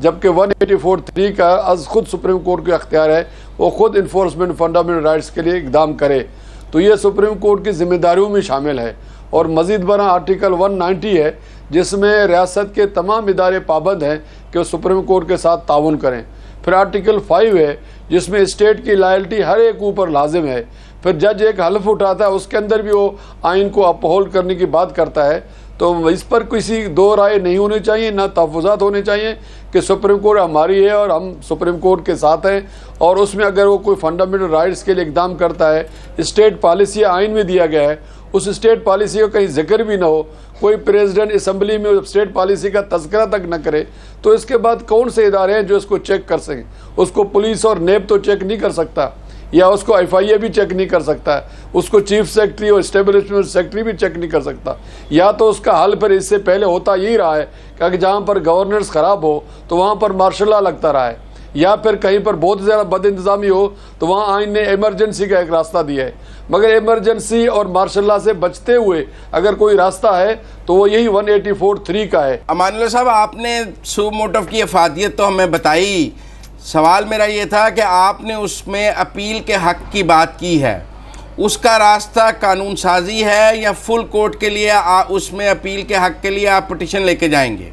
جبکہ 184(3) کا از خود سپریم کورٹ کا اختیار ہے، وہ خود انفورسمنٹ فنڈامنٹل رائٹس کے لیے اقدام کرے، تو یہ سپریم کورٹ کی ذمہ داریوں میں شامل ہے۔ اور مزید برآں آرٹیکل 190 ہے جس میں ریاست کے تمام ادارے پابند ہیں کہ وہ سپریم کورٹ کے ساتھ تعاون کریں۔ پھر آرٹیکل 5 ہے جس میں اسٹیٹ کی لائلٹی ہر ایک اوپر لازم ہے۔ پھر جج ایک حلف اٹھاتا ہے، اس کے اندر بھی وہ آئین کو اپہولڈ کرنے کی بات کرتا ہے، تو اس پر کسی دو رائے نہیں ہونی چاہیے، نہ تحفظات ہونے چاہیے کہ سپریم کورٹ ہماری ہے اور ہم سپریم کورٹ کے ساتھ ہیں، اور اس میں اگر وہ کوئی فنڈامنٹل رائٹس کے لیے اقدام کرتا ہے، اسٹیٹ پالیسی آئین میں دیا گیا ہے، اس اسٹیٹ پالیسی کا کہیں ذکر بھی نہ ہو، کوئی پریزیڈنٹ اسمبلی میں اسٹیٹ پالیسی کا تذکرہ تک نہ کرے، تو اس کے بعد کون سے ادارے ہیں جو اس کو چیک کر سکیں؟ اس کو پولیس اور نیب تو چیک نہیں کر سکتا، یا اس کو FIA بھی چیک نہیں کر سکتا ہے، اس کو چیف سیکرٹری اور اسٹیبلشمنٹ سیکرٹری بھی چیک نہیں کر سکتا۔ یا تو اس کا حل پھر اس سے پہلے ہوتا یہی رہا ہے کہ جہاں پر گورننس خراب ہو تو وہاں پر مارشل لا لگتا رہا ہے، یا پھر کہیں پر بہت زیادہ بد انتظامی ہو تو وہاں آئین نے ایمرجنسی کا ایک راستہ دیا ہے، مگر ایمرجنسی اور مارشل لا سے بچتے ہوئے اگر کوئی راستہ ہے تو وہ یہی 184(3) کا ہے۔ امان اللہ صاحب، آپ نے سو موٹو کی افادیت تو ہمیں بتائی، سوال میرا یہ تھا کہ آپ نے اس میں اپیل کے حق کی بات کی ہے، اس کا راستہ قانون سازی ہے یا فل کورٹ کے لیے اس میں اپیل کے حق کے لیے آپ پٹیشن لے کے جائیں گے؟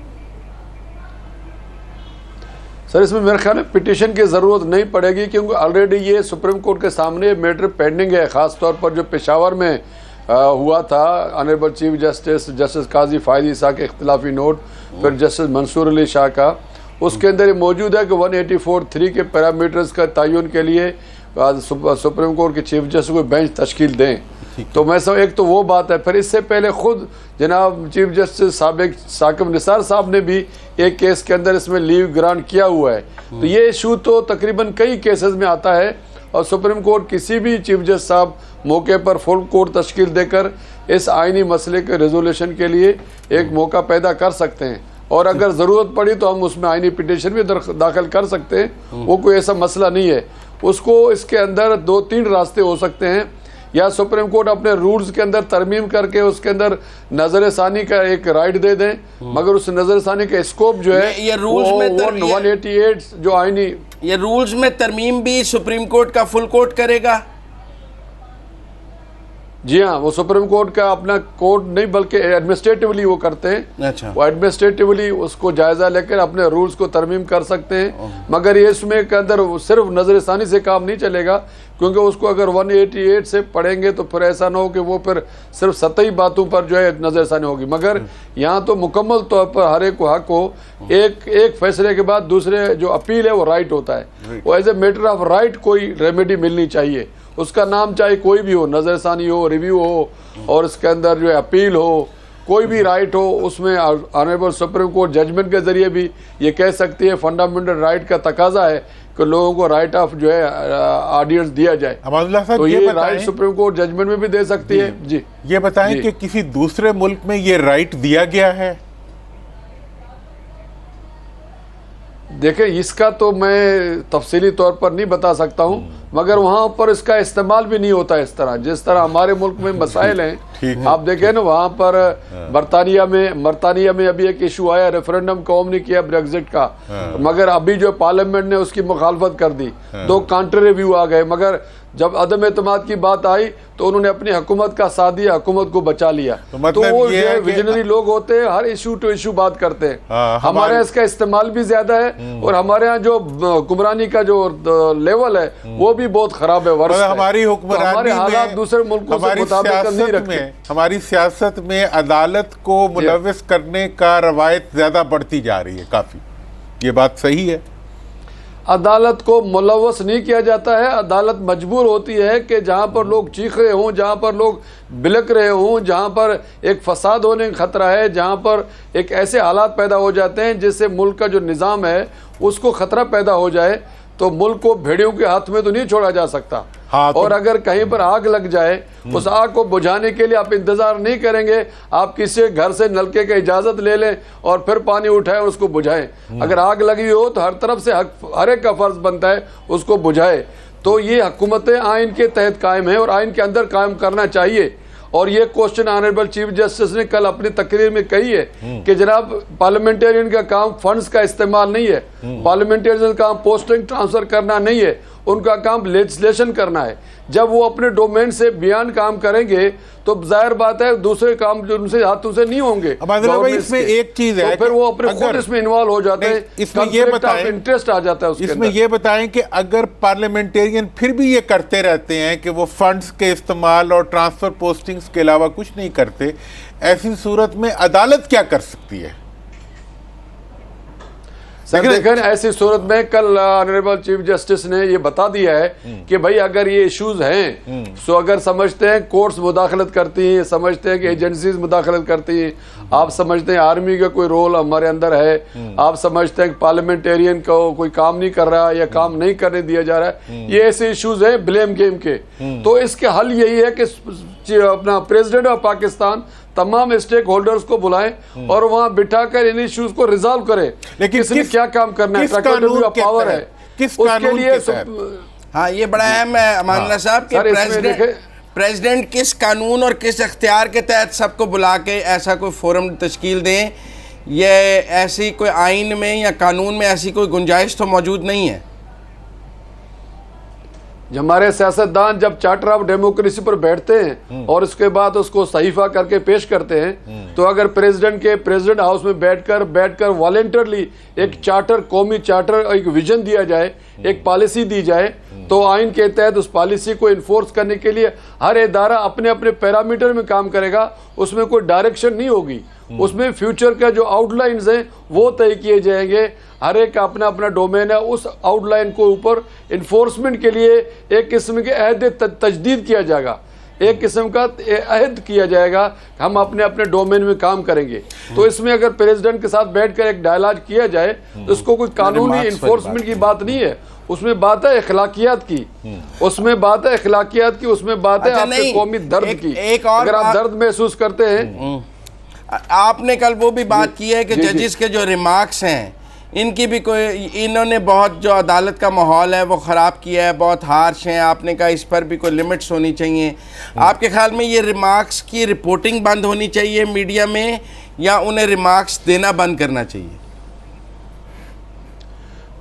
سر اس میں میرے خیال میں پٹیشن کی ضرورت نہیں پڑے گی، کیونکہ آلریڈی یہ سپریم کورٹ کے سامنے میٹر پینڈنگ ہے، خاص طور پر جو پشاور میں ہوا تھا، آنریبل چیف جسٹس قاضی فائد عیسیٰ کے اختلافی نوٹ، پھر جسٹس منصور علی شاہ کا، اس کے اندر یہ موجود ہے کہ 184(3) کے پیرامیٹرز کا تعین کے لیے سپریم کورٹ کے چیف جسٹس کو بینچ تشکیل دیں۔ تو میں سمجھ ایک تو وہ بات ہے، پھر اس سے پہلے خود جناب چیف جسٹس سابق ثاقب نثار صاحب نے بھی ایک کیس کے اندر اس میں لیو گرانٹ کیا ہوا ہے، تو یہ ایشو تو تقریباً کئی کیسز میں آتا ہے، اور سپریم کورٹ کسی بھی چیف جسٹس صاحب موقع پر فل کورٹ تشکیل دے کر اس آئینی مسئلے کے ریزولیشن کے لیے ایک موقع پیدا کر سکتے ہیں، اور اگر ضرورت پڑی تو ہم اس میں آئینی پٹیشن بھی داخل کر سکتے ہیں، وہ کوئی ایسا مسئلہ نہیں ہے۔ اس کو اس کے اندر 2-3 راستے ہو سکتے ہیں، یا سپریم کورٹ اپنے رولز کے اندر ترمیم کر کے اس کے اندر نظر ثانی کا ایک رائٹ دے دیں، مگر اس نظر ثانی کا اسکوپ جو ہے یہ رولز میں 188 جو آئینی، یہ رولز میں ترمیم بھی سپریم کورٹ کا فل کورٹ کرے گا؟ جی ہاں، وہ سپریم کورٹ کا اپنا کورٹ نہیں بلکہ ایڈمنسٹریٹولی وہ کرتے ہیں، اچھا، وہ ایڈمنسٹریٹولی اس کو جائزہ لے کر اپنے رولز کو ترمیم کر سکتے ہیں، مگر یہ اس میں کے اندر صرف نظر ثانی سے کام نہیں چلے گا، کیونکہ اس کو اگر 188 سے پڑھیں گے تو پھر ایسا نہ ہو کہ وہ پھر صرف سطحی باتوں پر جو ہے نظر ثانی ہوگی، مگر یہاں تو مکمل طور پر ہر ایک کو حق ہو، ایک فیصلے کے بعد دوسرے جو اپیل ہے وہ رائٹ ہوتا ہے، وہ as a matter of right کوئی ریمیڈی ملنی چاہیے، اس کا نام چاہے کوئی بھی ہو، نظر ثانی ہو، ریویو ہو، اور اس کے اندر جو ہے اپیل ہو، کوئی بھی رائٹ ہو، اس میں آنریبل سپریم کورٹ ججمنٹ کے ذریعے بھی یہ کہہ سکتی ہے فنڈامنٹل رائٹ کا تقاضا ہے کہ لوگوں کو رائٹ آف جو ہے آڈینس دیا جائے، امان اللہ صاحب تو یہ رائٹ سپریم کورٹ ججمنٹ میں بھی دے سکتی ہے۔ جی یہ بتائیں کہ کسی دوسرے ملک میں یہ رائٹ دیا گیا ہے؟ دیکھیں اس کا تو میں تفصیلی طور پر نہیں بتا سکتا ہوں، مگر وہاں پر اس کا استعمال بھی نہیں ہوتا اس طرح جس طرح ہمارے ملک میں مسائل ہیں۔ آپ دیکھیں نا وہاں پر برطانیہ میں ابھی ایک ایشو آیا، ریفرینڈم قوم نے کیا بریگزٹ کا، مگر ابھی جو پارلیمنٹ نے اس کی مخالفت کر دی، 2 کانٹر ریویو آ گئے، مگر جب عدم اعتماد کی بات آئی تو انہوں نے اپنی حکومت کا ساتھ دیا، حکومت کو بچا لیا، تو وہ ویژنری لوگ ہوتے ہیں، ہر ایشو ٹو ایشو بات کرتے ہیں، ہمارے یہاں اس کا استعمال بھی زیادہ ہے، اور ہمارے ہاں جو حکمرانی کا جو لیول ہے وہ بھی بہت خراب ہے، ہماری حکمرانی ہمارے حالات دوسرے ملکوں سے مطابقت نہیں رکھتے۔ ہماری سیاست میں عدالت کو ملوث کرنے کا روایت زیادہ بڑھتی جا رہی ہے کافی، یہ بات صحیح ہے؟ عدالت کو ملوث نہیں کیا جاتا ہے، عدالت مجبور ہوتی ہے کہ جہاں پر لوگ چیخ رہے ہوں، جہاں پر لوگ بلک رہے ہوں، جہاں پر ایک فساد ہونے کا خطرہ ہے، جہاں پر ایک ایسے حالات پیدا ہو جاتے ہیں جس سے ملک کا جو نظام ہے اس کو خطرہ پیدا ہو جائے، تو ملک کو بھیڑیوں کے ہاتھ میں تو نہیں چھوڑا جا سکتا، اور اگر کہیں پر آگ لگ جائے اس آگ کو بجھانے کے لیے آپ انتظار نہیں کریں گے، آپ کسی گھر سے نلکے کا اجازت لے لیں اور پھر پانی اٹھائیں اور اس کو بجھائیں، اگر آگ لگی ہو تو ہر طرف سے ہر ایک کا فرض بنتا ہے اس کو بجھائے، تو یہ حکومتیں آئین کے تحت قائم ہیں اور آئین کے اندر قائم کرنا چاہیے، اور یہ کوشچن آنریبل چیف جسٹس نے کل اپنی تقریر میں کہی ہے کہ جناب پارلیمنٹرین کا کام فنڈز کا استعمال نہیں ہے، پارلیمنٹرین کا کام پوسٹنگ ٹرانسفر کرنا نہیں ہے، ان کا کام لیجسلیشن کرنا ہے. جب وہ اپنے ڈومین سے بیان کام کریں گے تو ظاہر بات ہے دوسرے کام جو ان سے ہاتھوں سے نہیں ہوں گے. اس میں ایک چیز ہے، پھر وہ اپنے خود اس میں انوالو ہو جاتے ہیں، اس میں یہ بتائیں، انٹرسٹ آ جاتا ہے اس میں یہ بتائیں کہ اگر پارلیمنٹیرین پھر بھی یہ کرتے رہتے ہیں کہ وہ فنڈز کے استعمال اور ٹرانسفر پوسٹنگز کے علاوہ کچھ نہیں کرتے، ایسی صورت میں عدالت کیا کر سکتی ہے؟ سر دیکھیں ایسی صورت میں کل آنریبل چیف جسٹس نے یہ بتا دیا ہے کہ بھائی اگر یہ ایشوز ہیں سو اگر سمجھتے ہیں کورٹس مداخلت کرتی ہیں، سمجھتے ہیں کہ ایجنسیز مداخلت کرتی ہیں، آپ سمجھتے ہیں آرمی کا کوئی رول ہمارے اندر ہے، آپ سمجھتے ہیں کہ پارلیمنٹیرین کو کوئی کام نہیں کر رہا یا کام نہیں کرنے دیا جا رہا ہے، یہ ایسے ایشوز ہیں بلیم گیم کے، تو اس کے حل یہی ہے کہ اپنا پریزیڈنٹ آف پاکستان تمام اسٹیک ہولڈرز کو بلائیں اور وہاں بٹھا کر ان ایشوز کو ریزالو کریں. لیکن کس نے کیا کام کرنا ہے، ٹرکٹیوٹی آف پاور ہے، کس اس کے قانون لیے کے تحت؟ ہاں یہ بڑا اہم ہے امان اللہ صاحب کہ پریزیڈنٹ کس قانون اور کس اختیار کے تحت سب کو بلا کے ایسا کوئی فورم تشکیل دیں. یہ ایسی کوئی آئین میں یا قانون میں ایسی کوئی گنجائش تو موجود نہیں ہے. ہمارے سیاستدان جب چارٹر آف ڈیموکریسی پر بیٹھتے ہیں اور اس کے بعد اس کو صحیفہ کر کے پیش کرتے ہیں تو اگر پریزیڈنٹ ہاؤس میں بیٹھ کر والنٹرلی ایک چارٹر، قومی چارٹر، ایک ویژن دیا جائے، ایک پالیسی دی جائے تو آئین کے تحت اس پالیسی کو انفورس کرنے کے لیے ہر ادارہ اپنے اپنے پیرامیٹر میں کام کرے گا. اس میں کوئی ڈائریکشن نہیں ہوگی، اس میں فیوچر کا جو آؤٹ لائنز ہیں وہ طے کیے جائیں گے. ہر ایک کا اپنا اپنا ڈومین ہے، اس آؤٹ لائن کو اوپر انفورسمنٹ کے لیے ایک قسم کے عہد تجدید کیا جائے گا، ایک قسم کا عہد کیا جائے گا، ہم اپنے اپنے ڈومین میں کام کریں گے. تو اس میں اگر پریزیڈنٹ کے ساتھ بیٹھ کر ایک ڈائلاگ کیا جائے تو اس کو کوئی قانونی انفورسمنٹ کی بات نہیں ہے، اس میں بات ہے اخلاقیات کی، اس میں بات ہے اخلاقیات کی، اس میں بات ہے آپ کے قومی درد کی. اگر آپ درد محسوس کرتے ہیں، آپ نے کل وہ بھی بات کی ہے کہ ججز کے جو ریمارکس ہیں ان کی بھی کوئی، انہوں نے بہت جو عدالت کا ماحول ہے وہ خراب کیا ہے، بہت ہارش ہیں. آپ نے کہا اس پر بھی کوئی لمٹس ہونی چاہیے. آپ کے خیال میں یہ ریمارکس کی رپورٹنگ بند ہونی چاہیے میڈیا میں یا انہیں ریمارکس دینا بند کرنا چاہیے؟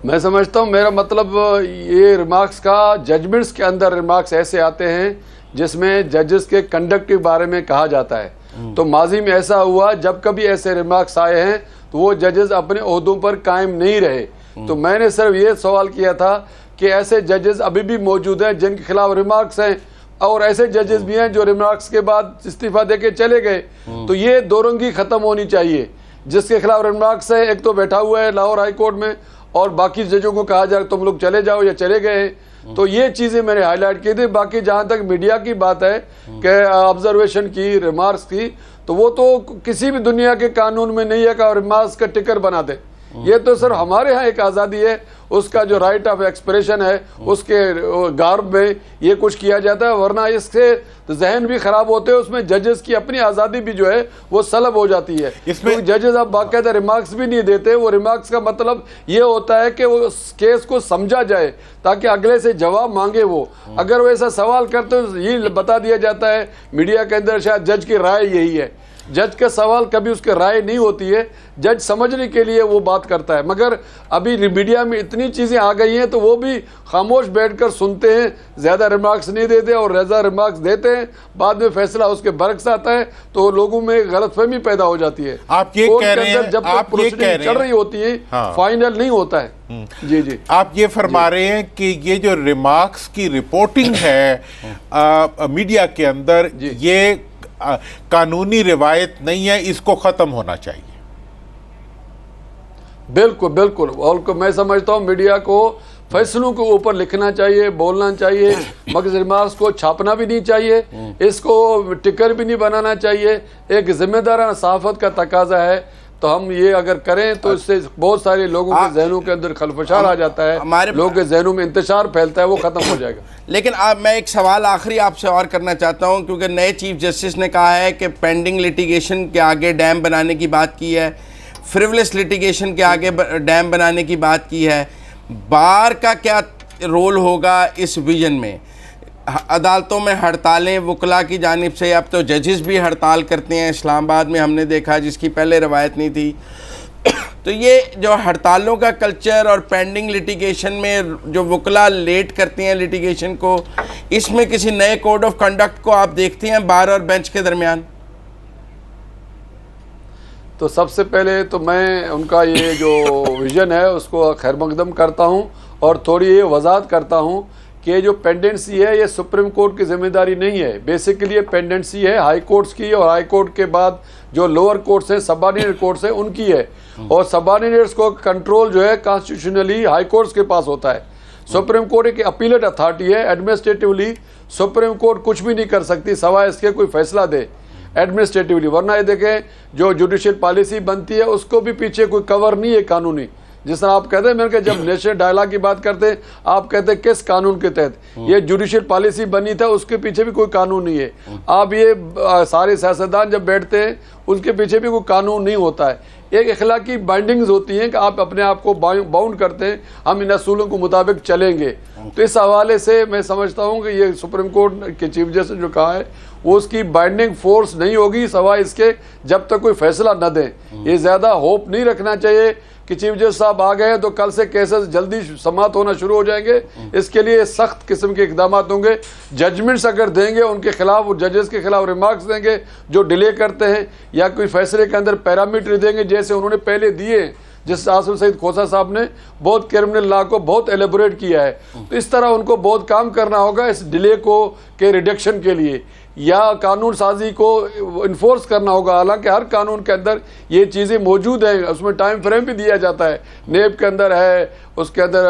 میں سمجھتا ہوں میرا مطلب یہ ریمارکس کا ججمنٹس کے اندر ریمارکس ایسے آتے ہیں جس میں ججز کے کنڈکٹ کے بارے میں کہا جاتا ہے. تو ماضی میں ایسا ہوا جب کبھی ایسے ریمارکس آئے ہیں تو وہ ججز اپنے عہدوں پر قائم نہیں رہے. تو میں نے صرف یہ سوال کیا تھا کہ ایسے ججز ابھی بھی موجود ہیں جن کے خلاف ریمارکس ہیں اور ایسے ججز بھی ہیں جو ریمارکس کے بعد استعفیٰ دے کے چلے گئے. تو یہ دو رنگی ختم ہونی چاہیے. جس کے خلاف ریمارکس ہے ایک تو بیٹھا ہوا ہے لاہور ہائی کورٹ میں اور باقی ججوں کو کہا جائے تم لوگ چلے جاؤ یا چلے گئے ہیں. تو یہ چیزیں میں نے ہائی لائٹ کی تھی. باقی جہاں تک میڈیا کی بات ہے کہ آبزرویشن کی، ریمارکس کی، تو وہ تو کسی بھی دنیا کے قانون میں نہیں ہے کہ ریمارکس کا ٹکر بنا دے. یہ تو صرف ہمارے ہاں ایک آزادی ہے، اس کا جو رائٹ آف ایکسپریشن ہے اس کے گارب میں یہ کچھ کیا جاتا ہے، ورنہ اس سے ذہن بھی خراب ہوتے ہیں. اس میں ججز کی اپنی آزادی بھی جو ہے وہ سلب ہو جاتی ہے. اس میں ججز اب باقاعدہ ریمارکس بھی نہیں دیتے. وہ ریمارکس کا مطلب یہ ہوتا ہے کہ وہ کیس کو سمجھا جائے تاکہ اگلے سے جواب مانگے. وہ اگر وہ ایسا سوال کرتے تو یہ بتا دیا جاتا ہے میڈیا کے اندر شاید جج کی رائے یہی ہے. جج کا سوال کبھی اس کے رائے نہیں ہوتی ہے، جج سمجھنے کے لیے وہ بات کرتا ہے. مگر ابھی میڈیا میں اتنی چیزیں آ گئی ہیں تو وہ بھی خاموش بیٹھ کر سنتے ہیں، زیادہ ریمارکس نہیں دیتے اور زیادہ ریمارکس دیتے ہیں بعد میں فیصلہ اس کے برعکس آتا ہے تو لوگوں میں غلط فہمی پیدا ہو جاتی ہے. آپ یہ کہہ رہے ہیں، جب تک پروسیڈنگ چل رہی ہوتی ہے فائنل نہیں ہوتا ہے. جی جی آپ یہ فرما رہے ہیں کہ یہ جو ریمارکس کی رپورٹنگ ہے میڈیا کے اندر یہ قانونی روایت نہیں ہے، اس کو ختم ہونا چاہیے. بالکل بالکل. اور میں سمجھتا ہوں میڈیا کو فیصلوں کے اوپر لکھنا چاہیے، بولنا چاہیے، مگر ریمارکس کو چھاپنا بھی نہیں چاہیے، اس کو ٹکر بھی نہیں بنانا چاہیے. ایک ذمہ دارانہ صحافت کا تقاضا ہے. تو ہم یہ اگر کریں تو اس سے بہت سارے لوگوں کے ذہنوں کے اندر خلفشار آ جاتا ہے، لوگوں کے ذہنوں میں انتشار پھیلتا ہے، وہ ختم ہو جائے گا. لیکن میں ایک سوال آخری آپ سے اور کرنا چاہتا ہوں کیونکہ نئے چیف جسٹس نے کہا ہے کہ پینڈنگ لیٹیگیشن کے آگے ڈیم بنانے کی بات کی ہے، فریولس لیٹیگیشن کے آگے ڈیم بنانے کی بات کی ہے. بار کا کیا رول ہوگا اس ویژن میں؟ عدالتوں میں ہڑتالیں وکلاء کی جانب سے، اب تو ججز بھی ہڑتال کرتے ہیں اسلام آباد میں، ہم نے دیکھا، جس کی پہلے روایت نہیں تھی. تو یہ جو ہڑتالوں کا کلچر اور پینڈنگ لیٹیگیشن میں جو وکلاء لیٹ کرتے ہیں لیٹیگیشن کو، اس میں کسی نئے کوڈ آف کنڈکٹ کو آپ دیکھتے ہیں بار اور بینچ کے درمیان؟ تو سب سے پہلے تو میں ان کا یہ جو ویژن ہے اس کو خیر مقدم کرتا ہوں اور تھوڑی یہ وضاحت کرتا ہوں کہ یہ جو پینڈنسی ہے یہ سپریم کورٹ کی ذمہ داری نہیں ہے. بیسیکلی یہ پینڈنسی ہے ہائی کورٹس کی، اور ہائی کورٹ کے بعد جو لوور کورٹس ہیں، سب آرڈینیٹ کورٹس ہیں، ان کی ہے. اور سب آرڈینیٹس کو کنٹرول جو ہے کانسٹیٹیوشنلی ہائی کورٹس کے پاس ہوتا ہے. سپریم کورٹ ایک اپیلیٹ اتھارٹی ہے. ایڈمنسٹریٹیولی سپریم کورٹ کچھ بھی نہیں کر سکتی سوائے اس کے کوئی فیصلہ دے ایڈمنسٹریٹیولی. ورنہ یہ دیکھیں جو جوڈیشل پالیسی بنتی ہے اس کو بھی پیچھے کوئی کور نہیں ہے قانونی. جس طرح آپ کہتے ہیں، میں نے کہا جب نیشنل ڈائلاگ کی بات کرتے ہیں آپ کہتے ہیں کس قانون کے تحت یہ جوڈیشل پالیسی بنی تھا، اس کے پیچھے بھی کوئی قانون نہیں ہے. آپ یہ سارے سیاستدان جب بیٹھتے ہیں اس کے پیچھے بھی کوئی قانون نہیں ہوتا ہے. ایک اخلاقی بائنڈنگز ہوتی ہیں کہ آپ اپنے آپ کو باؤنڈ کرتے ہیں، ہم ان اصولوں کے مطابق چلیں گے. تو اس حوالے سے میں سمجھتا ہوں کہ یہ سپریم کورٹ کے چیف جسٹس نے جو کہا ہے وہ اس کی بائنڈنگ فورس نہیں ہوگی سوائے اس کے جب تک کوئی فیصلہ نہ دیں. یہ زیادہ ہوپ نہیں رکھنا چاہیے کہ چیف جسٹس صاحب آ گئے تو کل سے کیسز جلدی سماعت ہونا شروع ہو جائیں گے. اس کے لیے سخت قسم کے اقدامات ہوں گے. ججمنٹس اگر دیں گے ان کے خلاف، ججز کے خلاف ریمارکس دیں گے جو ڈیلے کرتے ہیں، یا کوئی فیصلے کے اندر پیرامیٹر دیں گے جیسے انہوں نے پہلے دیے ہیں، جس آصف سعید کھوسہ صاحب نے بہت کرمنل لا کو بہت ایلیبوریٹ کیا ہے. تو اس طرح ان کو بہت کام کرنا ہوگا اس ڈیلے کو کے ریڈکشن کے لیے، یا قانون سازی کو انفورس کرنا ہوگا. حالانکہ ہر قانون کے اندر یہ چیزیں موجود ہیں، اس میں ٹائم فریم بھی دیا جاتا ہے. نیب کے اندر ہے، اس کے اندر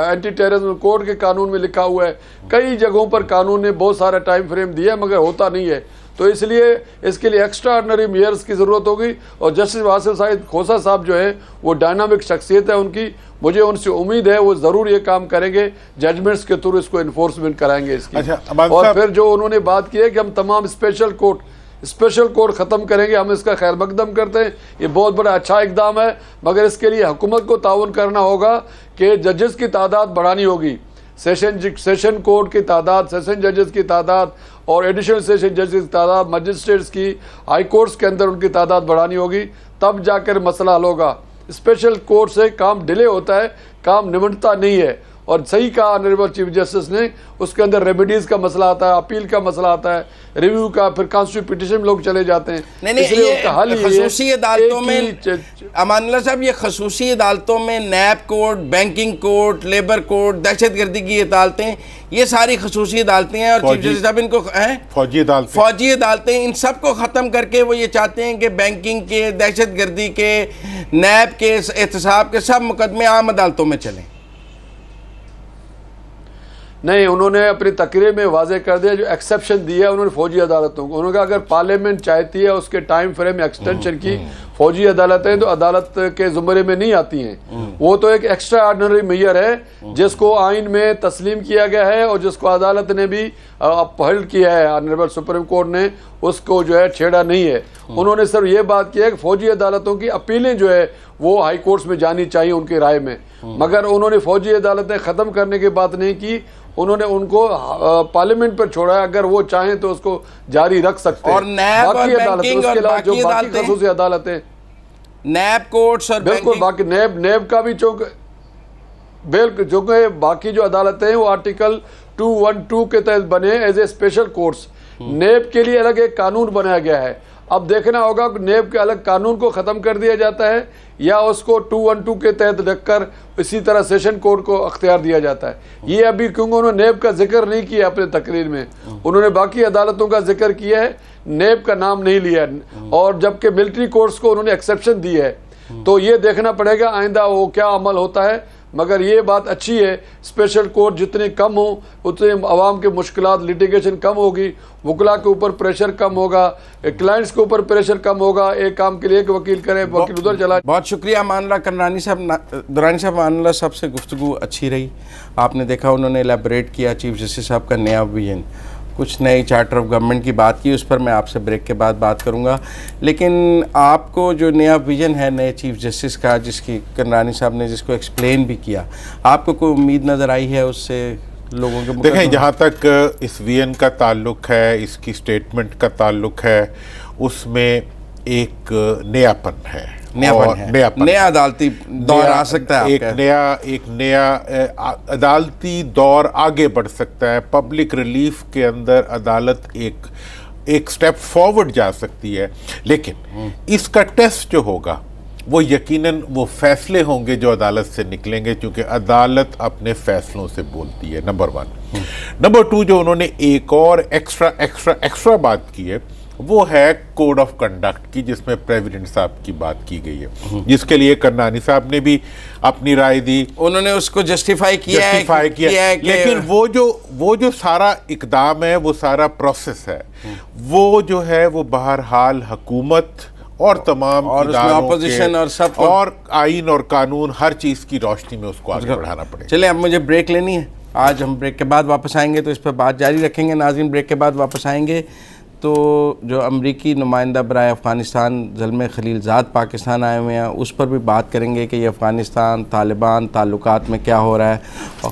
اینٹی ٹیررزم کوڈ کے قانون میں لکھا ہوا ہے. کئی جگہوں پر قانون نے بہت سارا ٹائم فریم دیا مگر ہوتا نہیں ہے. تو اس لیے اس کے لیے ایکسٹرا آرڈنری میئرز کی ضرورت ہوگی. اور جسٹس آصف سعید کھوسہ صاحب جو ہیں وہ ڈائنامک شخصیت ہے ان کی، مجھے ان سے امید ہے وہ ضرور یہ کام کریں گے، ججمنٹس کے تھرو اس کو انفورسمنٹ کرائیں گے اس کی. اور پھر جو انہوں نے بات کی ہے کہ ہم تمام اسپیشل کورٹ ختم کریں گے، ہم اس کا خیر مقدم کرتے ہیں. یہ بہت بڑا اچھا اقدام ہے، مگر اس کے لیے حکومت کو تعاون کرنا ہوگا کہ ججز کی تعداد بڑھانی ہوگی. سیشن کورٹ کی تعداد، سیشن ججز کی تعداد اور ایڈیشنل سیشن ججز کی تعداد، مجسٹریٹس کی ہائی کورٹس کے اندر ان کی تعداد بڑھانی ہوگی، تب جا کر مسئلہ حل ہوگا. اسپیشل کورٹ سے کام ڈیلے ہوتا ہے، کام نمٹتا نہیں ہے. اور صحیح کہا آنریبل چیف جسٹس نے، اس کے اندر ریمیڈیز کا مسئلہ آتا ہے، اپیل کا مسئلہ آتا ہے، ریویو کا، پھر کانسٹیٹیوشن پٹیشن میں لوگ چلے جاتے ہیں. نہیں یہ خصوصی عدالتوں میں امان اللہ صاحب، یہ خصوصی عدالتوں میں NAB court, banking court, labour court, دہشت گردی کی عدالتیں، یہ ساری خصوصی عدالتیں ہیں. اور چیف جسٹس صاحب ان کو فوجی عدالتیں، ان سب کو ختم کر کے وہ یہ چاہتے ہیں کہ بینکنگ کے، دہشت گردی کے، نیب کے، احتساب کے سب مقدمے عام عدالتوں میں چلیں. نہیں، انہوں نے اپنی تقریر میں واضح کر دیا، جو ایکسیپشن دیا انہوں نے فوجی عدالتوں کو. انہوں نے کہا اگر پارلیمنٹ چاہتی ہے اس کے ٹائم فریم ایکسٹینشن کی، فوجی عدالتیں تو عدالت کے زمرے میں نہیں آتی ہیں. وہ تو ایک ایکسٹرا آرڈنری میئر ہے جس کو آئین میں تسلیم کیا گیا ہے اور جس کو عدالت نے بھی پہل کیا ہے. آنریبل سپریم کورٹ نے اس کو جو ہے چھیڑا نہیں ہے. انہوں نے صرف یہ بات کی ہے کہ فوجی عدالتوں کی اپیلیں جو ہے وہ ہائی کورٹس میں جانی چاہیے ان کی رائے میں. مگر انہوں نے فوجی عدالتیں ختم کرنے کی بات نہیں کی، انہوں نے ان کو پارلیمنٹ پر چھوڑا ہے. اگر وہ چاہیں تو اس کو جاری رکھ سکتے ہیں. اور نیب اور بینکنگ اور باقی عدالتیں، خصوصی عدالتیں، نیب کورٹس اور بالکل باقی نیب کا بھی چونکہ باقی جو عدالتیں ہیں وہ آرٹیکل 212 کے تحت بنے as a special courts. NAB کے لیے الگ ایک قانون بنایا گیا ہے. اب دیکھنا ہوگا کہ نیب کے الگ قانون کو ختم کر دیا جاتا ہے یا اس کو 212 کے تحت رکھ کر اسی طرح سیشن کورٹ کو اختیار دیا جاتا ہے. یہ ابھی کیونکہ انہوں نے نیب کا ذکر نہیں کیا اپنے تقریر میں، انہوں نے باقی عدالتوں کا ذکر کیا ہے، نیب کا نام نہیں لیا. اور جبکہ ملٹری کورٹس کو انہوں نے ایکسیپشن دی ہے. تو یہ دیکھنا پڑے گا آئندہ وہ کیا عمل ہوتا ہے. مگر یہ بات اچھی ہے، اسپیشل کورٹ جتنے کم ہوں اتنے عوام کے مشکلات، لیٹیگیشن کم ہوگی، وکلاء کے اوپر پریشر کم ہوگا، کلائنٹس کے اوپر پریشر کم ہوگا. ایک کام کے لیے ایک وکیل کرے، وکیل ادھر چلا. بہت شکریہ امان اللہ درانی صاحب. امان اللہ صاحب سے گفتگو اچھی رہی. آپ نے دیکھا انہوں نے ایلیبوریٹ کیا چیف جسٹس صاحب کا نیا ویژن، کچھ نئی چارٹر آف گورنمنٹ کی بات کی، اس پر میں آپ سے بریک کے بعد بات کروں گا. لیکن آپ کو جو نیا ویژن ہے نئے چیف جسٹس کا، جس کی کنرانی صاحب نے جس کو ایکسپلین بھی کیا، آپ کو کوئی امید نظر آئی ہے اس سے لوگوں کے دیکھیں جہاں تک اس وی این کا تعلق ہے، اس کی سٹیٹمنٹ کا تعلق ہے، اس میں ایک نیا پن ہے، نیا عدالتی دور آ سکتا ہے، ایک نیا عدالتی دور آگے بڑھ سکتا ہے. پبلک ریلیف کے اندر عدالت ایک سٹیپ فارورڈ جا سکتی ہے، لیکن اس کا ٹیسٹ جو ہوگا وہ یقیناً وہ فیصلے ہوں گے جو عدالت سے نکلیں گے، چونکہ عدالت اپنے فیصلوں سے بولتی ہے. نمبر 1. نمبر 2، جو انہوں نے ایک اور ایکسٹرا بات کی ہے وہ ہے کوڈ آف کنڈکٹ کی، جس میں پریزیڈنٹ صاحب کی بات کی گئی ہے، جس کے لیے کرنانی صاحب نے بھی اپنی رائے دی. انہوں نے اس کو جسٹیفائی کیا ہے، لیکن وہ جو سارا اقدام ہے، وہ سارا پروسیس ہے، وہ جو ہے وہ بہرحال حکومت اور تمام اداروں کے اور آئین اور قانون ہر چیز کی روشنی میں اس کو آگے بڑھانا پڑے. چلیں اب مجھے بریک لینی ہے، آج ہم بریک کے بعد واپس آئیں گے تو اس پہ بات جاری رکھیں گے. ناظرین بریک کے بعد واپس آئیں گے تو جو امریکی نمائندہ برائے افغانستان زلمے خلیل زاد پاکستان آئے ہوئے ہیں اس پر بھی بات کریں گے کہ یہ افغانستان طالبان تعلقات میں کیا ہو رہا ہے،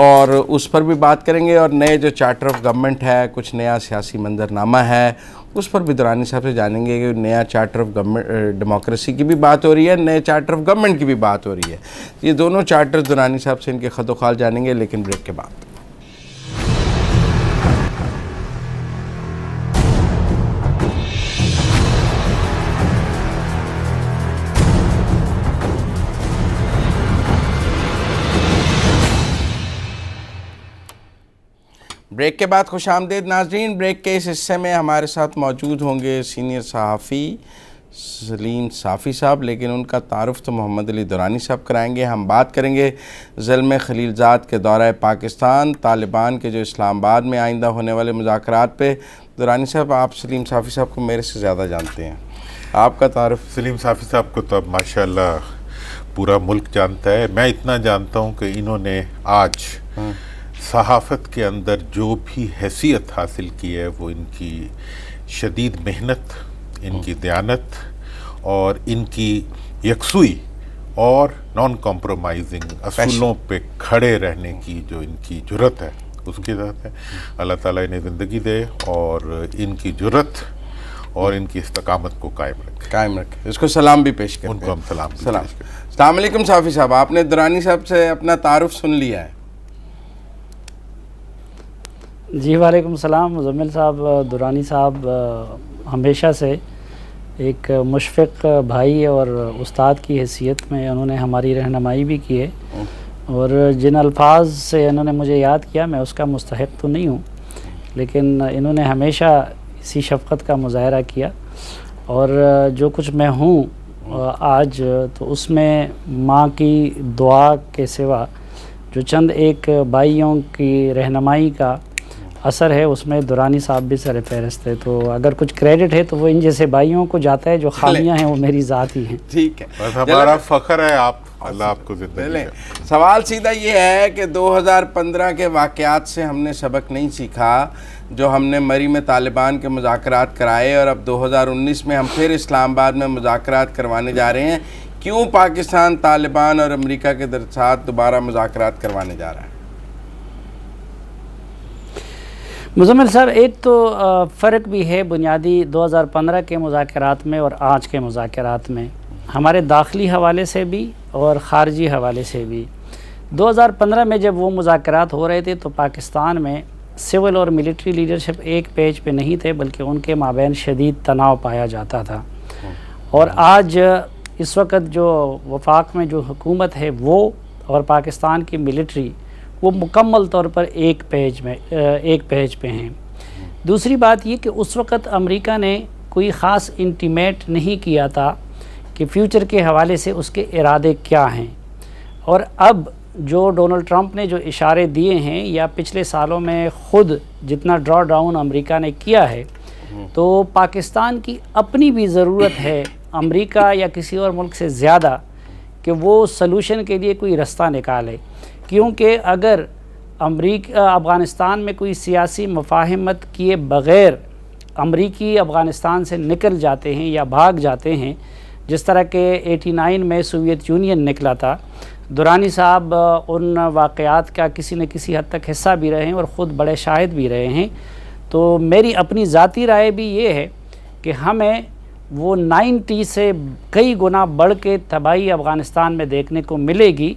اور اس پر بھی بات کریں گے. اور نئے جو چارٹر آف گورنمنٹ ہے، کچھ نیا سیاسی منظرنامہ ہے، اس پر بھی درانی صاحب سے جانیں گے کہ نیا چارٹر آف گورنمنٹ ڈیموکریسی کی بھی بات ہو رہی ہے، نئے چارٹر آف گورنمنٹ کی بھی بات ہو رہی ہے. یہ دونوں چارٹر درانی صاحب سے ان کے خط و خال جانیں گے، لیکن بریک کے بعد. بریک کے بعد خوش آمدید ناظرین. بریک کے اس حصے میں ہمارے ساتھ موجود ہوں گے سینئر صحافی سلیم صافی صاحب، لیکن ان کا تعارف تو محمد علی درانی صاحب کرائیں گے. ہم بات کریں گے زلمے خلیل زاد کے دورہ پاکستان، طالبان کے جو اسلام آباد میں آئندہ ہونے والے مذاکرات پہ. درانی صاحب، آپ سلیم صافی صاحب کو میرے سے زیادہ جانتے ہیں، آپ کا تعارف؟ سلیم صافی صاحب کو تو اب ماشاءاللہ پورا ملک جانتا ہے. میں اتنا جانتا ہوں کہ انہوں نے آج صحافت کے اندر جو بھی حیثیت حاصل کی ہے وہ ان کی شدید محنت، ان کی دیانت اور ان کی یکسوئی اور نان کمپرومائزنگ اصولوں پہ کھڑے رہنے کی جو ان کی جرت ہے اس کی ذات ہے. اللہ تعالیٰ انہیں زندگی دے اور ان کی جرت اور ان کی استقامت کو قائم رکھے. اس کو سلام بھی پیش کریں. ان کو ہم سلام. السلام علیکم صافی صاحب، آپ نے درانی صاحب سے اپنا تعارف سن لیا ہے. جی وعلیکم السلام. مزمل صاحب، درانی صاحب ہمیشہ سے ایک مشفق بھائی اور استاد کی حیثیت میں انہوں نے ہماری رہنمائی بھی کی ہے، اور جن الفاظ سے انہوں نے مجھے یاد کیا میں اس کا مستحق تو نہیں ہوں، لیکن انہوں نے ہمیشہ اسی شفقت کا مظاہرہ کیا. اور جو کچھ میں ہوں آج تو اس میں ماں کی دعا کے سوا جو چند ایک بھائیوں کی رہنمائی کا اثر ہے اس میں درانی صاحب بھی سر فہرست ہے. تو اگر کچھ کریڈٹ ہے تو وہ ان جیسے بھائیوں کو جاتا ہے، جو خامیاں ہیں وہ میری ذات ہی ہیں. ٹھیک ہے، بس ہمارا فخر ہے. آپ اللہ آپ کو زندگی دے. سوال سیدھا یہ ہے کہ 2015 کے واقعات سے ہم نے سبق نہیں سیکھا جو ہم نے مری میں طالبان کے مذاکرات کرائے، اور اب 2019 میں ہم پھر اسلام آباد میں مذاکرات کروانے جا رہے ہیں. کیوں پاکستان طالبان اور امریکہ کے ساتھ دوبارہ مذاکرات کروانے جا رہا ہے؟ مزمل صاحب، ایک تو فرق بھی ہے بنیادی 2015 کے مذاکرات میں اور آج کے مذاکرات میں، ہمارے داخلی حوالے سے بھی اور خارجی حوالے سے بھی. 2015 میں جب وہ مذاکرات ہو رہے تھے تو پاکستان میں سول اور ملٹری لیڈرشپ ایک پیج پہ نہیں تھے، بلکہ ان کے مابین شدید تناؤ پایا جاتا تھا. اور آج اس وقت جو وفاق میں جو حکومت ہے وہ اور پاکستان کی ملٹری وہ مکمل طور پر ایک پیج پہ ہیں. دوسری بات یہ کہ اس وقت امریکہ نے کوئی خاص انٹیمیٹ نہیں کیا تھا کہ فیوچر کے حوالے سے اس کے ارادے کیا ہیں، اور اب جو ڈونلڈ ٹرمپ نے جو اشارے دیے ہیں یا پچھلے سالوں میں خود جتنا ڈرا ڈاؤن امریکہ نے کیا ہے، تو پاکستان کی اپنی بھی ضرورت ہے امریکہ یا کسی اور ملک سے زیادہ کہ وہ سلوشن کے لیے کوئی رستہ نکالے. کیونکہ اگر افغانستان میں کوئی سیاسی مفاہمت کیے بغیر امریکی افغانستان سے نکل جاتے ہیں یا بھاگ جاتے ہیں، جس طرح کہ 89 میں سوویت یونین نکلا تھا، درانی صاحب ان واقعات کا کسی نہ کسی حد تک حصہ بھی رہے ہیں اور خود بڑے شاہد بھی رہے ہیں. تو میری اپنی ذاتی رائے بھی یہ ہے کہ ہمیں وہ 90 سے کئی گنا بڑھ کے تباہی افغانستان میں دیکھنے کو ملے گی،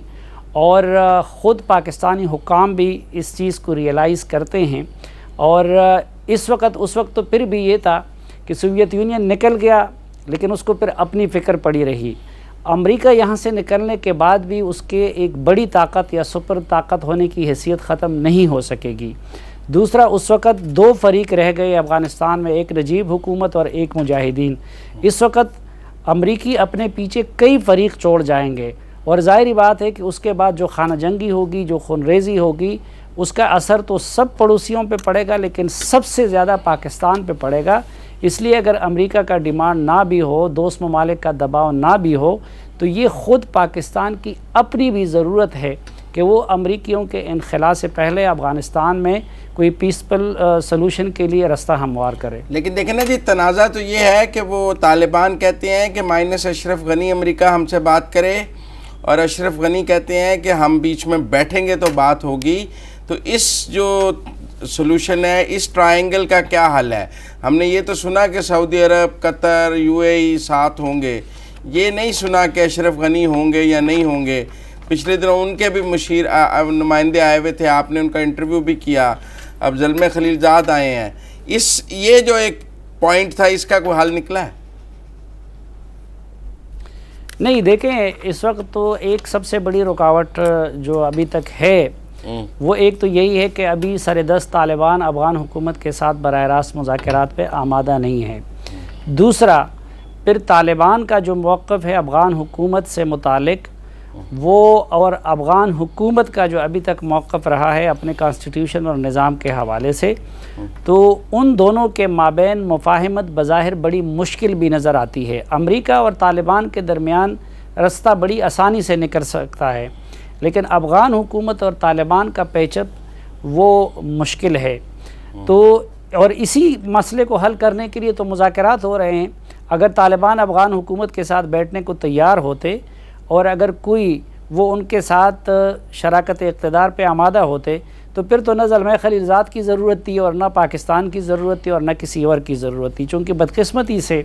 اور خود پاکستانی حکام بھی اس چیز کو ریئلائز کرتے ہیں. اور اس وقت تو پھر بھی یہ تھا کہ سوویت یونین نکل گیا، لیکن اس کو پھر اپنی فکر پڑی رہی. امریکہ یہاں سے نکلنے کے بعد بھی اس کے ایک بڑی طاقت یا سپر طاقت ہونے کی حیثیت ختم نہیں ہو سکے گی. دوسرا، اس وقت 2 فریق رہ گئے افغانستان میں، ایک نجیب حکومت اور ایک مجاہدین. اس وقت امریکی اپنے پیچھے کئی فریق چھوڑ جائیں گے، اور ظاہری بات ہے کہ اس کے بعد جو خانہ جنگی ہوگی، جو خونریزی ہوگی، اس کا اثر تو سب پڑوسیوں پہ پڑے گا، لیکن سب سے زیادہ پاکستان پہ پڑے گا. اس لیے اگر امریکہ کا ڈیمانڈ نہ بھی ہو، دوست ممالک کا دباؤ نہ بھی ہو، تو یہ خود پاکستان کی اپنی بھی ضرورت ہے کہ وہ امریکیوں کے انخلا سے پہلے افغانستان میں کوئی پیسفل سلوشن کے لیے راستہ ہموار کرے. لیکن دیکھیں نا جی، تنازع تو یہ ہے کہ وہ طالبان کہتے ہیں کہ مائنس اشرف غنی امریکہ ہم سے بات کرے، اور اشرف غنی کہتے ہیں کہ ہم بیچ میں بیٹھیں گے تو بات ہوگی. تو اس جو سلوشن ہے، اس ٹرائنگل کا کیا حل ہے؟ ہم نے یہ تو سنا کہ سعودی عرب، قطر، UAE ساتھ ہوں گے، یہ نہیں سنا کہ اشرف غنی ہوں گے یا نہیں ہوں گے. پچھلے دنوں ان کے بھی نمائندے آئے ہوئے تھے، آپ نے ان کا انٹرویو بھی کیا. اب زلمے خلیل زاد آئے ہیں. یہ جو ایک پوائنٹ تھا، اس کا کوئی حل نکلا ہے؟ نہیں، دیکھیں اس وقت تو ایک سب سے بڑی رکاوٹ جو ابھی تک ہے وہ ایک تو یہی ہے کہ ابھی سردست طالبان افغان حکومت کے ساتھ براہ راست مذاکرات پہ آمادہ نہیں ہے. دوسرا، پھر طالبان کا جو موقف ہے افغان حکومت سے متعلق، وہ اور افغان حکومت کا جو ابھی تک موقف رہا ہے اپنے کانسٹیٹیوشن اور نظام کے حوالے سے، تو ان دونوں کے مابین مفاہمت بظاہر بڑی مشکل بھی نظر آتی ہے. امریکہ اور طالبان کے درمیان راستہ بڑی آسانی سے نکل سکتا ہے، لیکن افغان حکومت اور طالبان کا پیچ اپ وہ مشکل ہے. تو اور اسی مسئلے کو حل کرنے کے لیے تو مذاکرات ہو رہے ہیں. اگر طالبان افغان حکومت کے ساتھ بیٹھنے کو تیار ہوتے، اور اگر کوئی وہ ان کے ساتھ شراکت اقتدار پہ آمادہ ہوتے، تو پھر تو نہ زلمے خلیل زاد کی ضرورت تھی، اور نہ پاکستان کی ضرورت تھی، اور نہ کسی اور کی ضرورت تھی. چونکہ بدقسمتی سے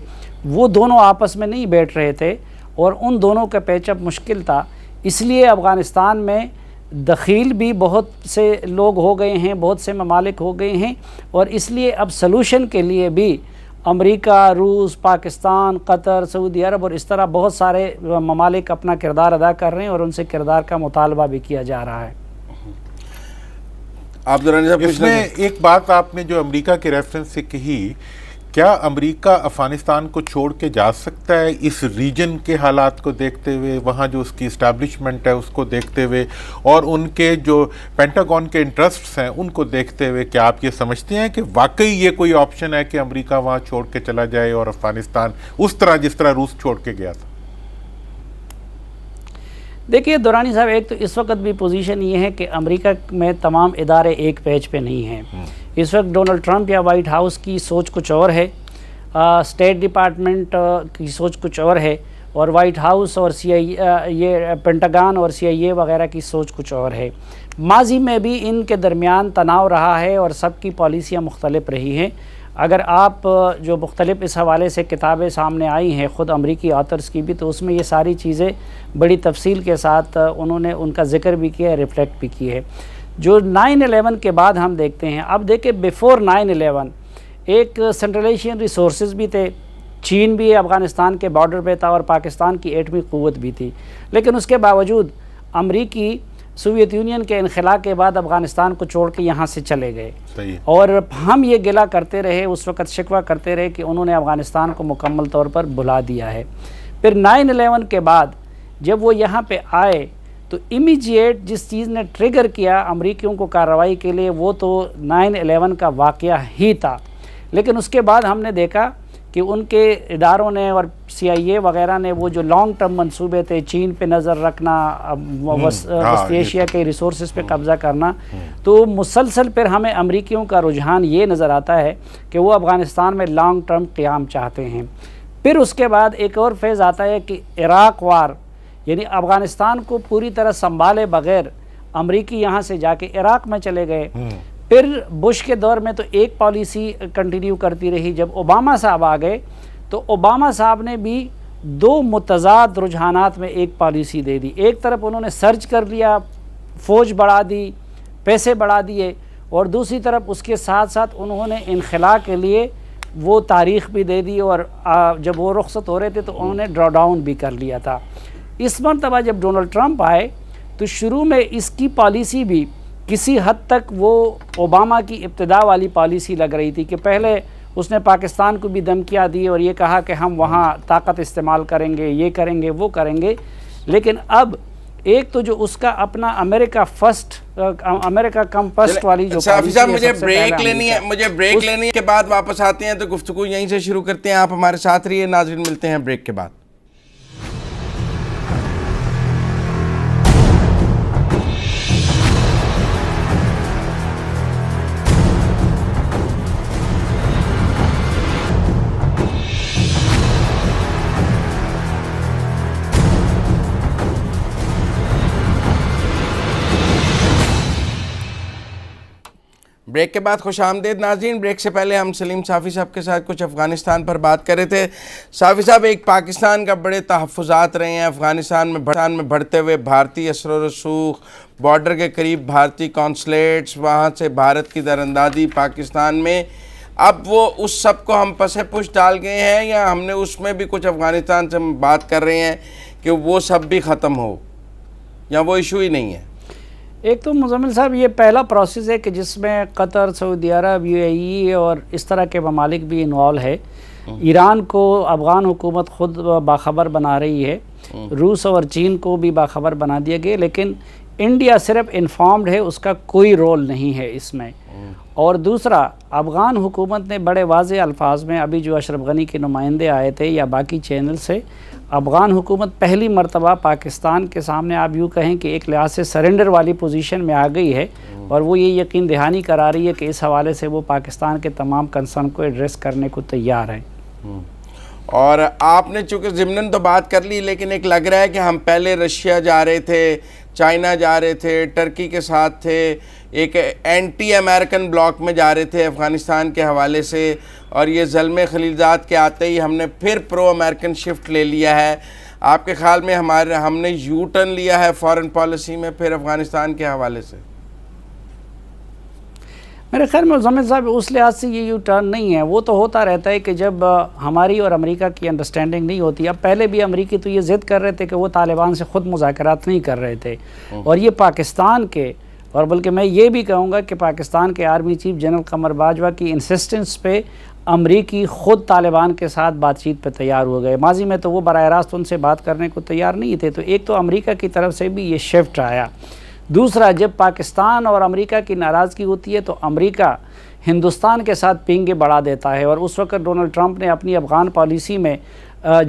وہ دونوں آپس میں نہیں بیٹھ رہے تھے، اور ان دونوں کا پیچ اپ مشکل تھا. اس لیے افغانستان میں دخیل بھی بہت سے لوگ ہو گئے ہیں، بہت سے ممالک ہو گئے ہیں، اور اس لیے اب سلوشن کے لیے بھی امریکہ، روس، پاکستان، قطر، سعودی عرب اور اس طرح بہت سارے ممالک اپنا کردار ادا کر رہے ہیں، اور ان سے کردار کا مطالبہ بھی کیا جا رہا ہے. آپ درانی صاحب اس میں ایک بات آپ نے جو امریکہ کے ریفرنس سے کہی، کیا امریکہ افغانستان کو چھوڑ کے جا سکتا ہے اس ریجن کے حالات کو دیکھتے ہوئے، وہاں جو اس کی اسٹیبلشمنٹ ہے اس کو دیکھتے ہوئے، اور ان کے جو پینٹاگون کے انٹرسٹس ہیں ان کو دیکھتے ہوئے؟ کیا آپ یہ سمجھتے ہیں کہ واقعی یہ کوئی آپشن ہے کہ امریکہ وہاں چھوڑ کے چلا جائے اور افغانستان اس طرح جس طرح روس چھوڑ کے گیا تھا؟ دیکھیے درانی صاحب، ایک تو اس وقت بھی پوزیشن یہ ہے کہ امریکہ میں تمام ادارے ایک پیج پہ نہیں ہیں. اس وقت ڈونلڈ ٹرمپ یا وائٹ ہاؤس کی سوچ کچھ اور ہے، اسٹیٹ ڈپارٹمنٹ کی سوچ کچھ اور ہے، اور وائٹ ہاؤس اور یہ پینٹاگان اور CIA وغیرہ کی سوچ کچھ اور ہے. ماضی میں بھی ان کے درمیان تناؤ رہا ہے، اور سب کی پالیسیاں مختلف رہی ہیں. اگر آپ جو مختلف اس حوالے سے کتابیں سامنے آئی ہیں خود امریکی آتھرز کی بھی، تو اس میں یہ ساری چیزیں بڑی تفصیل کے ساتھ انہوں نے ان کا ذکر بھی کیا ہے، ریفلیکٹ بھی کی ہے. جو 9/11 کے بعد ہم دیکھتے ہیں، اب دیکھیں بیفور 9/11 ایک سینٹرل ایشین ریسورسز بھی تھے، چین بھی افغانستان کے بارڈر پہ تھا، اور پاکستان کی ایٹمی قوت بھی تھی. لیکن اس کے باوجود امریکی سوویت یونین کے انخلا کے بعد افغانستان کو چھوڑ کے یہاں سے چلے گئے. اور ہم یہ گلہ کرتے رہے، اس وقت شکوہ کرتے رہے کہ انہوں نے افغانستان کو مکمل طور پر بھلا دیا ہے. پھر 9/11 کے بعد جب وہ یہاں پہ آئے تو امیجیٹ جس چیز نے ٹریگر کیا امریکیوں کو کارروائی کے لیے، وہ تو 9/11 کا واقعہ ہی تھا. لیکن اس کے بعد ہم نے دیکھا کہ ان کے اداروں نے اور CIA وغیرہ نے وہ جو لانگ ٹرم منصوبے تھے، چین پہ نظر رکھنا، وسطی ایشیا کے ریسورسز پہ قبضہ کرنا، تو مسلسل پھر ہمیں امریکیوں کا رجحان یہ نظر آتا ہے کہ وہ افغانستان میں لانگ ٹرم قیام چاہتے ہیں. پھر اس کے بعد ایک اور فیز آتا ہے کہ عراق وار یعنی افغانستان کو پوری طرح سنبھالے بغیر امریکی یہاں سے جا کے عراق میں چلے گئے. پھر بش کے دور میں تو ایک پالیسی کنٹینیو کرتی رہی. جب اوباما صاحب آ گئے تو اوباما صاحب نے بھی دو متضاد رجحانات میں ایک پالیسی دے دی. ایک طرف انہوں نے سرچ کر لیا, فوج بڑھا دی, پیسے بڑھا دیے, اور دوسری طرف اس کے ساتھ ساتھ انہوں نے انخلا کے لیے وہ تاریخ بھی دے دی, اور جب وہ رخصت ہو رہے تھے تو انہوں نے ڈرا ڈاؤن بھی کر لیا تھا. اس مرتبہ جب ڈونلڈ ٹرمپ آئے تو شروع میں اس کی پالیسی بھی کسی حد تک وہ اوباما کی ابتدا والی پالیسی لگ رہی تھی کہ پہلے اس نے پاکستان کو بھی دھمکیاں دی اور یہ کہا کہ ہم وہاں طاقت استعمال کریں گے, یہ کریں گے, وہ کریں گے. لیکن اب ایک تو جو اس کا اپنا امریکہ کم فرسٹ والی جو صافی صاحب مجھے بریک لینی ہے, کے بعد واپس آتے ہیں تو گفتگو یہیں سے شروع کرتے ہیں. آپ ہمارے ساتھ رہیے ناظرین, ملتے ہیں بریک کے بعد. بریک کے بعد خوش آمدید ناظرین. بریک سے پہلے ہم سلیم صافی صاحب کے ساتھ کچھ افغانستان پر بات کر رہے تھے. صافی صاحب, ایک پاکستان کا بڑے تحفظات رہے ہیں افغانستان میں بڑھتے ہوئے بھارتی اثر و رسوخ, بارڈر کے قریب بھارتی کونسلیٹس, وہاں سے بھارت کی دراندازی پاکستان میں. اب وہ اس سب کو ہم پس پش ڈال گئے ہیں, یا ہم نے اس میں بھی کچھ افغانستان سے بات کر رہے ہیں کہ وہ سب بھی ختم ہو, یا وہ ایشو ہی نہیں ہے؟ ایک تو مزمل صاحب یہ پہلا پروسیس ہے کہ جس میں قطر, سعودی عرب, UAE اور اس طرح کے ممالک بھی انوالو ہے. ایران کو افغان حکومت خود باخبر بنا رہی ہے, روس اور چین کو بھی باخبر بنا دیا گیا, لیکن انڈیا صرف انفارمڈ ہے, اس کا کوئی رول نہیں ہے اس میں. اور دوسرا, افغان حکومت نے بڑے واضح الفاظ میں, ابھی جو اشرف غنی کے نمائندے آئے تھے یا باقی چینل سے, افغان حکومت پہلی مرتبہ پاکستان کے سامنے آپ یوں کہیں کہ ایک لحاظ سے سرنڈر والی پوزیشن میں آ گئی ہے, اور وہ یہ یقین دہانی کرا رہی ہے کہ اس حوالے سے وہ پاکستان کے تمام کنسرن کو ایڈریس کرنے کو تیار ہے. اور آپ نے چونکہ ضمناً تو بات کر لی, لیکن ایک لگ رہا ہے کہ ہم پہلے رشیا جا رہے تھے, چائنا جا رہے تھے, ٹرکی کے ساتھ تھے, ایک اینٹی امریکن بلاک میں جا رہے تھے افغانستان کے حوالے سے, اور یہ ظلم خلیلزاد کے آتے ہی ہم نے پھر پرو امریکن شفٹ لے لیا ہے. آپ کے خیال میں ہم نے یو ٹرن لیا ہے فارن پالیسی میں پھر افغانستان کے حوالے سے؟ میرے خیال میں مزمل صاحب اس لحاظ سے یہ یو ٹرن نہیں ہے. وہ تو ہوتا رہتا ہے کہ جب ہماری اور امریکہ کی انڈرسٹینڈنگ نہیں ہوتی. اب پہلے بھی امریکی تو یہ ضد کر رہے تھے کہ وہ طالبان سے خود مذاکرات نہیں کر رہے تھے, اور یہ پاکستان کے, اور بلکہ میں یہ بھی کہوں گا کہ پاکستان کے army chief general Qamar Bajwa کی انسسٹنس پہ امریکی خود طالبان کے ساتھ بات چیت پہ تیار ہو گئے. ماضی میں تو وہ براہ راست ان سے بات کرنے کو تیار نہیں تھے. تو ایک تو امریکہ کی طرف سے بھی یہ شفٹ آیا. دوسرا, جب پاکستان اور امریکہ کی ناراضگی ہوتی ہے تو امریکہ ہندوستان کے ساتھ پینگے بڑھا دیتا ہے, اور اس وقت ڈونلڈ ٹرمپ نے اپنی افغان پالیسی میں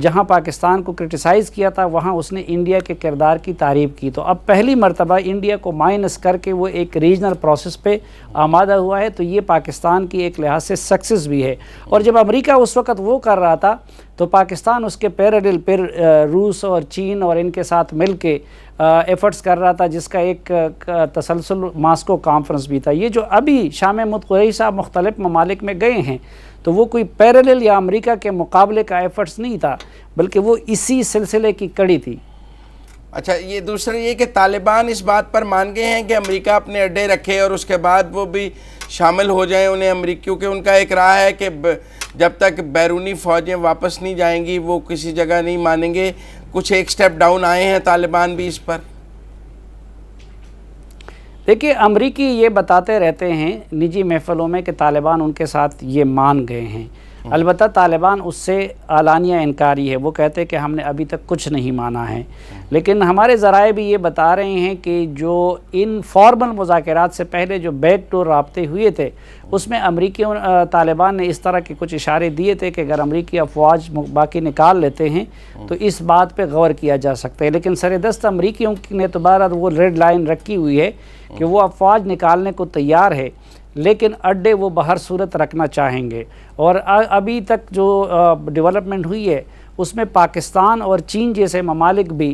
جہاں پاکستان کو کرٹیسائز کیا تھا وہاں اس نے انڈیا کے کردار کی تعریف کی. تو اب پہلی مرتبہ انڈیا کو مائنس کر کے وہ ایک ریجنل پروسیس پہ آمادہ ہوا ہے, تو یہ پاکستان کی ایک لحاظ سے سکسیس بھی ہے. اور جب امریکہ اس وقت وہ کر رہا تھا تو پاکستان اس کے پیرالل پھر روس اور چین اور ان کے ساتھ مل کے ایفرٹس کر رہا تھا, جس کا ایک تسلسل ماسکو کانفرنس بھی تھا. یہ جو ابھی شام متحدہ صاحب مختلف ممالک میں گئے ہیں تو وہ کوئی پیرالل یا امریکہ کے مقابلے کا ایفرٹس نہیں تھا, بلکہ وہ اسی سلسلے کی کڑی تھی. اچھا, یہ دوسرا یہ کہ طالبان اس بات پر مان گئے ہیں کہ امریکہ اپنے اڈے رکھے اور اس کے بعد وہ بھی شامل ہو جائیں انہیں امریکیوں کے. ان کا ایک راہ ہے کہ جب تک بیرونی فوجیں واپس نہیں جائیں گی وہ کسی جگہ نہیں مانیں گے. کچھ ایک سٹیپ ڈاؤن آئے ہیں طالبان بھی اس پر. دیکھیے, امریکی یہ بتاتے رہتے ہیں نجی محفلوں میں کہ طالبان ان کے ساتھ یہ مان گئے ہیں. البتہ طالبان اس سے اعلانیہ انکاری ہے, وہ کہتے ہیں کہ ہم نے ابھی تک کچھ نہیں مانا ہے. لیکن ہمارے ذرائع بھی یہ بتا رہے ہیں کہ جو ان فارمل مذاکرات سے پہلے جو بیک ڈور رابطے ہوئے تھے اس میں امریکی طالبان نے اس طرح کے کچھ اشارے دیے تھے کہ اگر امریکی افواج باقی نکال لیتے ہیں تو اس بات پہ غور کیا جا سکتا ہے. لیکن سردست امریکیوں نے تو بہرحال وہ ریڈ لائن رکھی ہوئی ہے کہ وہ افواج نکالنے کو تیار ہے, لیکن اڈے وہ بہر صورت رکھنا چاہیں گے. اور ابھی تک جو ڈیولپمنٹ ہوئی ہے اس میں پاکستان اور چین جیسے ممالک بھی